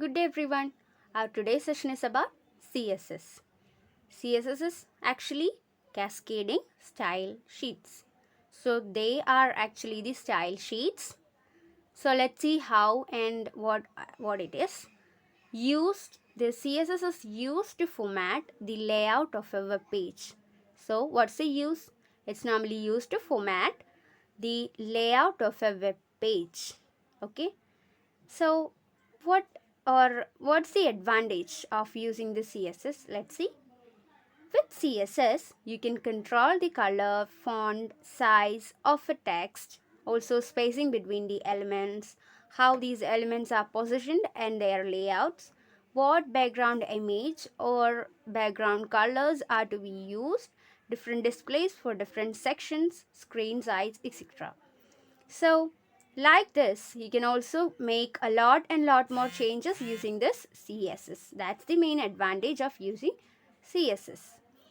Good day everyone. Our today's session is about CSS. CSS is actually cascading style sheets. So they are actually the style sheets. So let's see how and what it is. The CSS is used to format the layout of a web page. So what's the use? It's normally used to format the layout of a web page. Okay. So what's the advantage of using the CSS? Let's see. With CSS, you can control the color, font, size of a text, also spacing between the elements, how these elements are positioned and their layouts, what background image or background colors are to be used, different displays for different sections, screen size, etc. So like this, you can also make a lot more changes using this CSS. That's the main advantage of using CSS,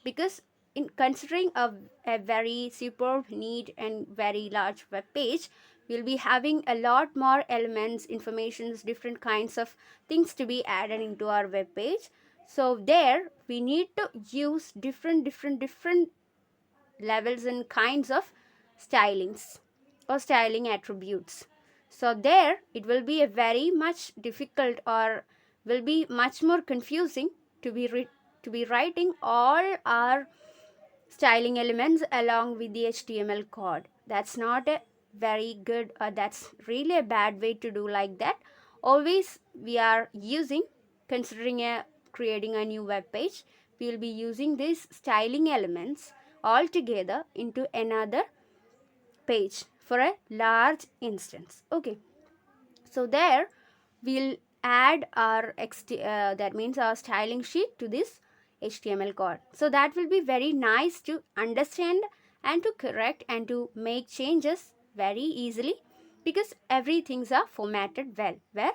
because in considering a very superb, neat and very large web page, we'll be having a lot more elements, informations, different kinds of things to be added into our web page. So there we need to use different levels and kinds of stylings or styling attributes. So there it will be a very much difficult or will be much more confusing to be writing all our styling elements along with the HTML code. That's not a very good, or that's really a bad way to do like that. Always we are using, considering creating a new web page, we will be using these styling elements all together into another page for a large instance. Okay, so there we'll add our that means our styling sheet to this HTML code. So that will be very nice to understand and to correct and to make changes very easily, because everything's are formatted well. Where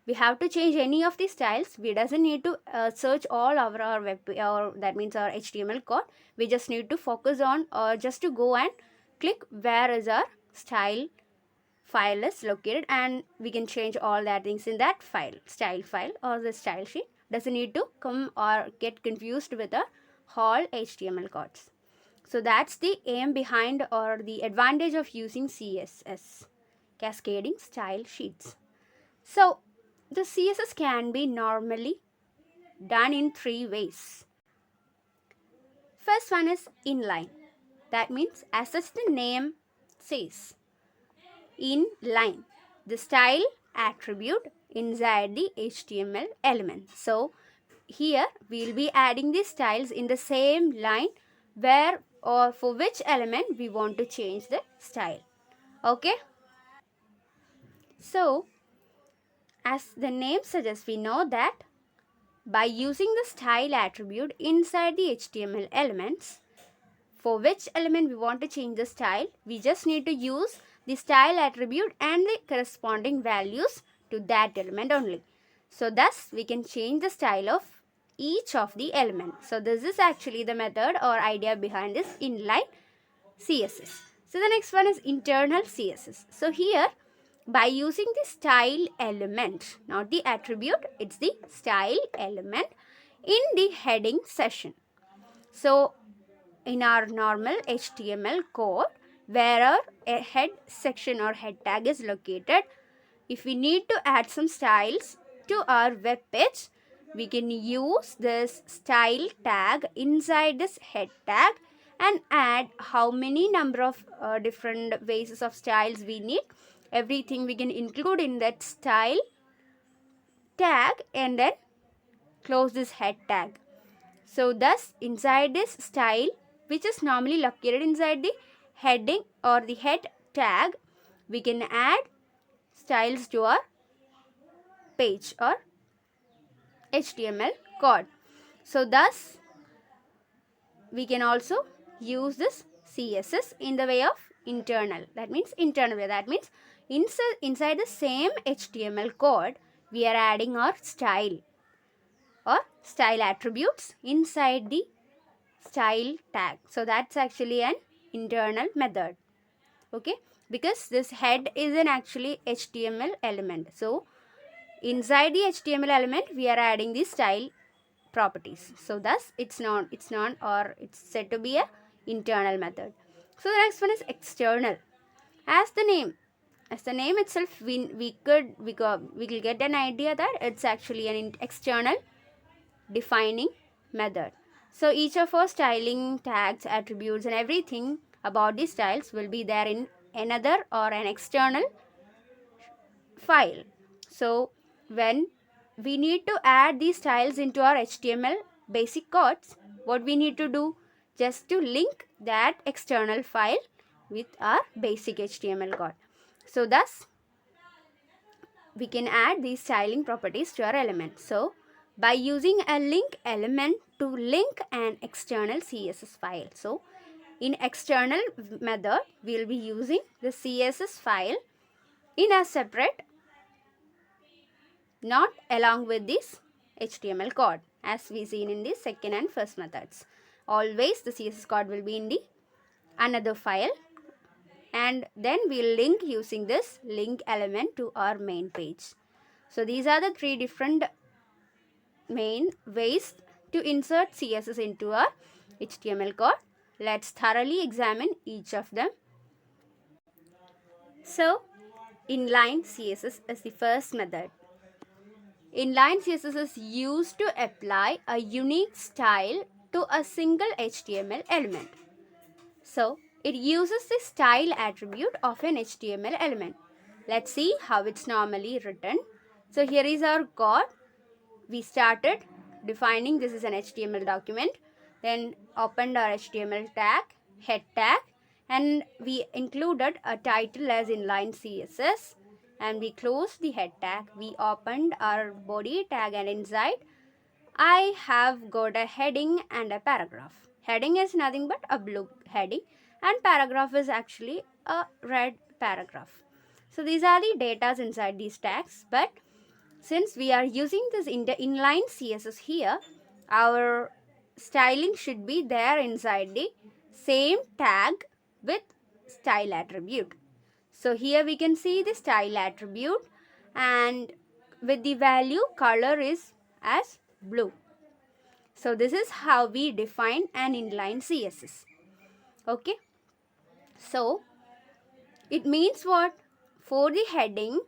we have to change any of the styles, we doesn't need to search all over our web, or that means our HTML code. We just need to focus on, or just to go and click where is our style is located, and we can change all that things in that style file or the style sheet. Doesn't need to come or get confused with the whole HTML codes. So that's the aim behind or the advantage of using CSS, cascading style sheets. So the CSS can be normally done in three ways. First one is inline. That means, as the name says, in line, the style attribute inside the HTML element. So here we will be adding the styles in the same line where or for which element we want to change the style. Okay, so as the name suggests, we know that by using the style attribute inside the HTML elements, for which element we want to change the style, we just need to use the style attribute and the corresponding values to that element only. So thus we can change the style of each of the elements. So this is actually the method or idea behind this inline CSS. So the next one is internal CSS. So here, by using the style element, not the attribute, it's the style element in the heading section. So in our normal HTML code, where a head section or head tag is located, if we need to add some styles to our web page, we can use this style tag inside this head tag and add how many number of different ways of styles we need. Everything we can include in that style tag and then close this head tag. So thus inside this style, which is normally located inside the heading or the head tag, we can add styles to our page or HTML code. So thus we can also use this CSS in the way of internal. That means internal way. That means inside the same HTML code, we are adding our style or style attributes inside the style tag. So that's actually an internal method. Okay, because this head is an actually HTML element. So inside the HTML element we are adding the style properties. So thus it's not or it's said to be a internal method. So the next one is external. As the name itself, we will get an idea that it's actually an external defining method. So each of our styling tags, attributes and everything about the styles will be there in another or an external file. So when we need to add these styles into our HTML basic codes, what we need to do? Just to link that external file with our basic HTML code. So thus we can add these styling properties to our element. So by using a link element to link an external CSS file. So in external method we will be using the CSS file in a separate, not along with this HTML code, as we seen in the second and first methods. Always the CSS code will be in the another file, and then we'll link using this link element to our main page. So these are the three different main ways to insert CSS into our HTML code. Let's thoroughly examine each of them. So inline CSS is the first method. Inline CSS is used to apply a unique style to a single HTML element. So it uses the style attribute of an HTML element. Let's see how it's normally written. So here is our code. We started defining this is an HTML document, then opened our HTML tag, head tag, and we included a title as inline CSS, and we closed the head tag. We opened our body tag, and inside I have got a heading and a paragraph. Heading is nothing but a blue heading, and paragraph is actually a red paragraph. So these are the datas inside these tags, but since we are using this inline CSS here, our styling should be there inside the same tag with style attribute. So here we can see the style attribute, and with the value color is as blue. So this is how we define an inline CSS. Okay. So it means what? For the heading,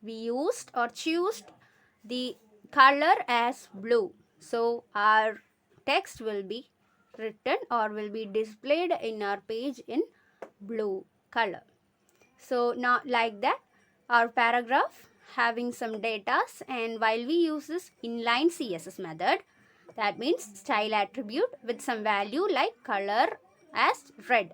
we used or choose the color as blue. So our text will be written or will be displayed in our page in blue color. So now like that, our paragraph having some datas, and while we use this inline CSS method, that means style attribute with some value like color as red.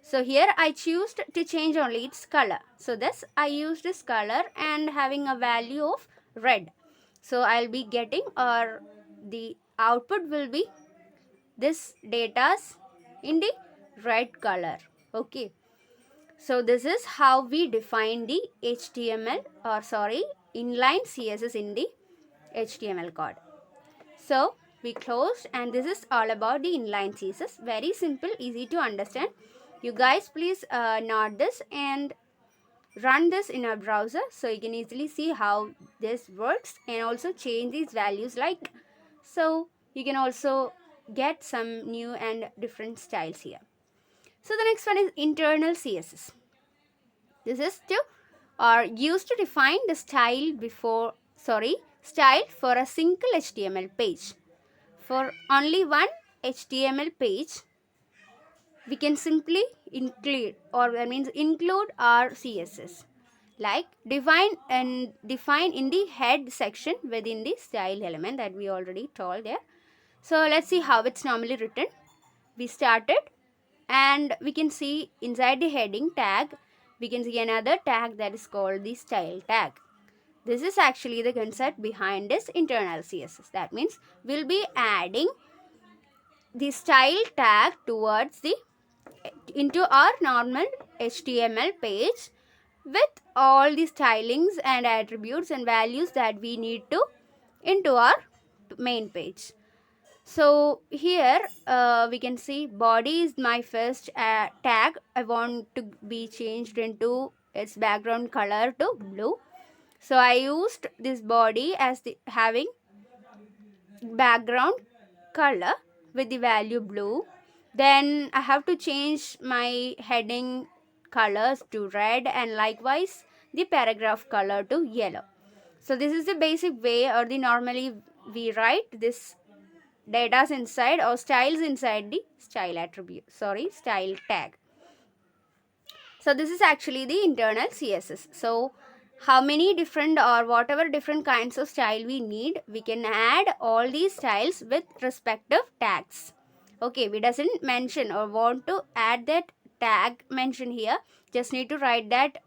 So here I choose to change only its color. So this I use this color and having a value of red. So I'll be getting, or the output will be this datas in the red color. Okay. So this is how we define the inline CSS in the HTML code. So we closed, and this is all about the inline CSS. Very simple, easy to understand. You guys please note this and run this in a browser so you can easily see how this works, and also change these values like so. You can also get some new and different styles here. So the next one is internal CSS. This is used to define the style for a single HTML page. For only one HTML page, we can simply include our CSS, like define in the head section within the style element that we already told there. So let's see how it's normally written. We started, and we can see inside the heading tag we can see another tag that is called the style tag. This is actually the concept behind this internal CSS. That means we'll be adding the style tag into our normal HTML page with all the stylings and attributes and values that we need to into our main page. So here we can see body is my first tag. I want to be changed into its background color to blue. So I used this body as the having background color with the value blue. Then I have to change my heading colors to red, and likewise the paragraph color to yellow. So this is the basic way, or the normally we write this data inside or styles inside the style attribute, style tag. So this is actually the internal CSS. So how many different or whatever different kinds of style we need, we can add all these styles with respective tags. Okay, we doesn't mention or want to add that tag mention here. Just need to write that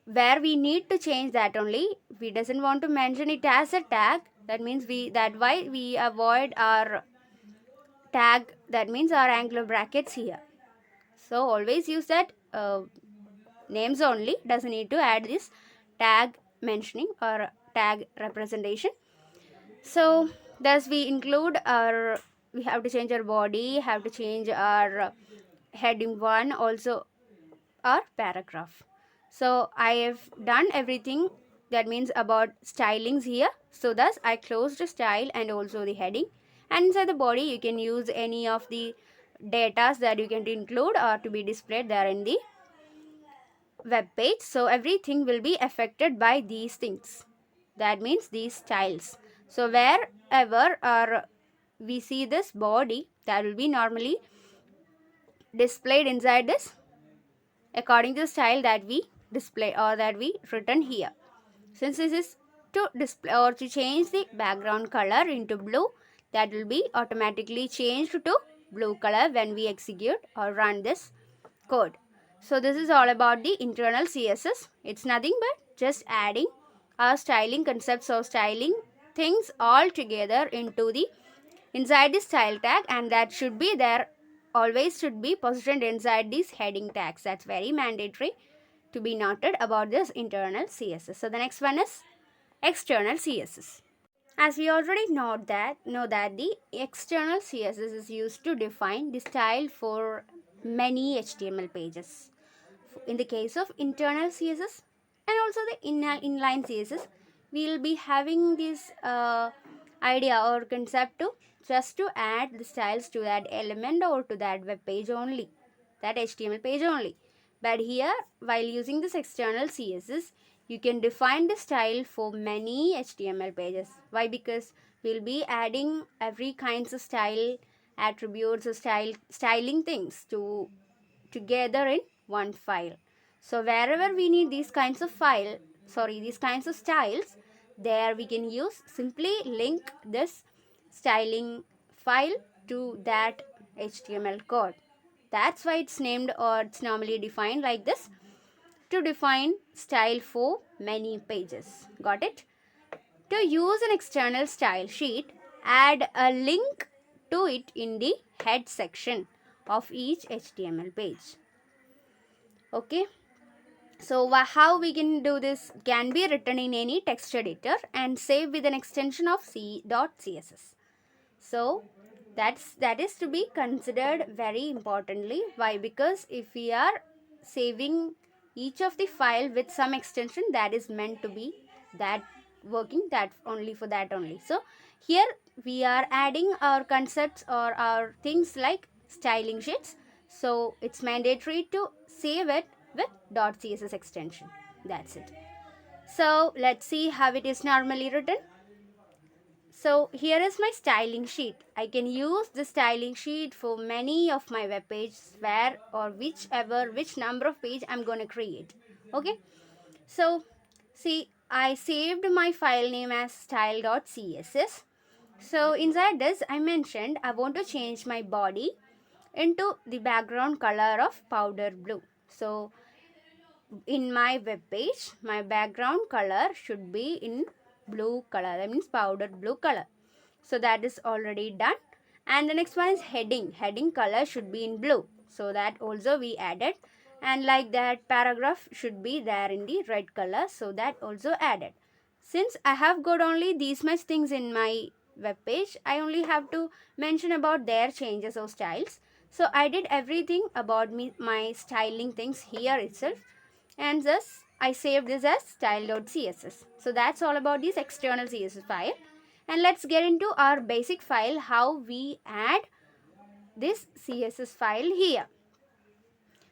where we need to change that only. We doesn't want to mention it as a tag. That means why we avoid our tag, that means our angular brackets here. So always use that names only, doesn't need to add this tag mentioning or tag representation. So thus we include our, we have to change our body, have to change our heading 1, also our paragraph. So I have done everything, that means about stylings here. So thus I closed the style and also the heading, and inside the body you can use any of the data that you can include or to be displayed there in the web page. So everything will be affected by these things, that means these styles. So wherever we see this body, that will be normally displayed inside this according to the style that we display or that we written here. Since this is to display or to change the background color into blue, that will be automatically changed to blue color when we execute or run this code. So this is all about the internal CSS. It's nothing but just adding our styling concepts or styling things all together into the inside the style tag, and that should be there, always should be positioned inside these heading tags. That's very mandatory to be noted about this internal CSS. So the next one is external CSS. As we already know that the external CSS is used to define the style for many HTML pages. In the case of internal CSS and also the inline CSS, we will be having this idea or concept to just to add the styles to that element or to that web page only, that HTML page only. But here, while using this external CSS, you can define the style for many HTML pages. Why? Because we'll be adding every kinds of style attributes or styling things together in one file. So wherever we need these kinds of these kinds of styles, there we can use simply link this styling file to that HTML code. That's why it's named, or it's normally defined like this, to define style for many pages. Got it? To use an external style sheet, add a link to it in the head section of each HTML page. Okay. So how we can do this? Can be written in any text editor and save with an extension of c.css. So that is to be considered very importantly. Why? Because if we are saving each of the file with some extension, that is meant to be that working that only for that only. So here we are adding our concepts or our things like styling sheets. So it's mandatory to save it with .css extension. That's it. So let's see how it is normally written. So here is my styling sheet. I can use the styling sheet for many of my web pages, where or which number of page I'm going to create. Okay. So see, I saved my file name as style.css. So inside this, I mentioned I want to change my body into the background color of powder blue. So in my web page, my background color should be in blue color, that means powder blue color. So that is already done. And the next one is heading color should be in blue, so that also we added. And like that, paragraph should be there in the red color, so that also added. Since I have got only these much things in my web page, I only have to mention about their changes or styles. So I did everything about my styling things here itself, and thus I saved this as style.css. So that's all about this external CSS file. And let's get into our basic file, how we add this CSS file here.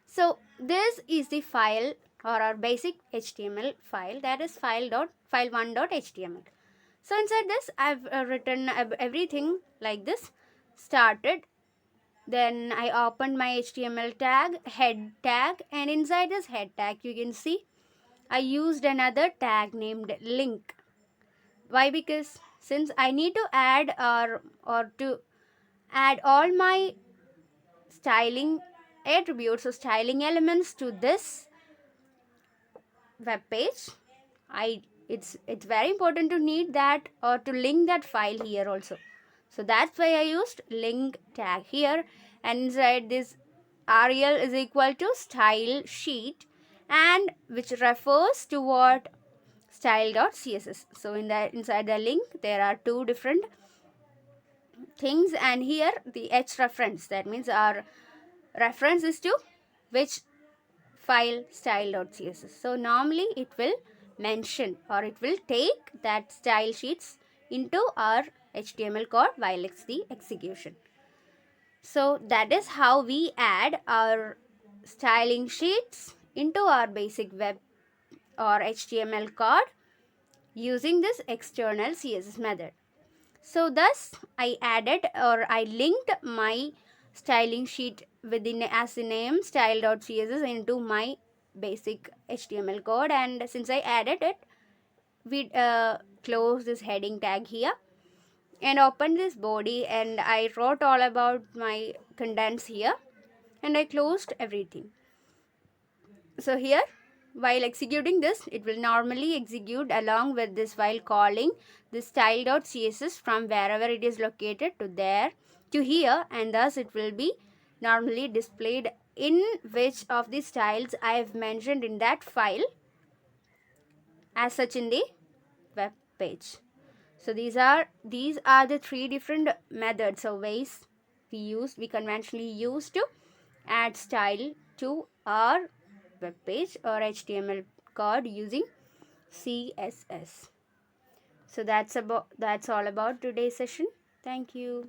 So this is the file or our basic HTML file, that is file1.html. So inside this I've written everything like this. Started, then I opened my HTML tag, head tag, and inside this head tag you can see I used another tag named link. Why? Because since I need to add or to add all my styling attributes or styling elements to this web page, it's very important to need that or to link that file here also. So that's why I used link tag here, and inside this rel is equal to style sheet, and which refers to what? Style.css. So inside the link there are two different things, and here the h reference, that means our reference is to which file? Style.css. So normally it will mention or it will take that style sheets into our HTML code while it's the execution. So that is how we add our styling sheets into our basic web or HTML code using this external CSS method. So thus I added or I linked my styling sheet within as the name style.css into my basic HTML code, and since I added it, we close this heading tag here and open this body, and I wrote all about my contents here and I closed everything. So here, while executing this, it will normally execute along with this while calling this style.css from wherever it is located to there to here, and thus it will be normally displayed in which of the styles I have mentioned in that file as such in the web page. So these are the three different methods or ways we conventionally use to add style to our web page or HTML code using CSS. So that's all about today's session. Thank you.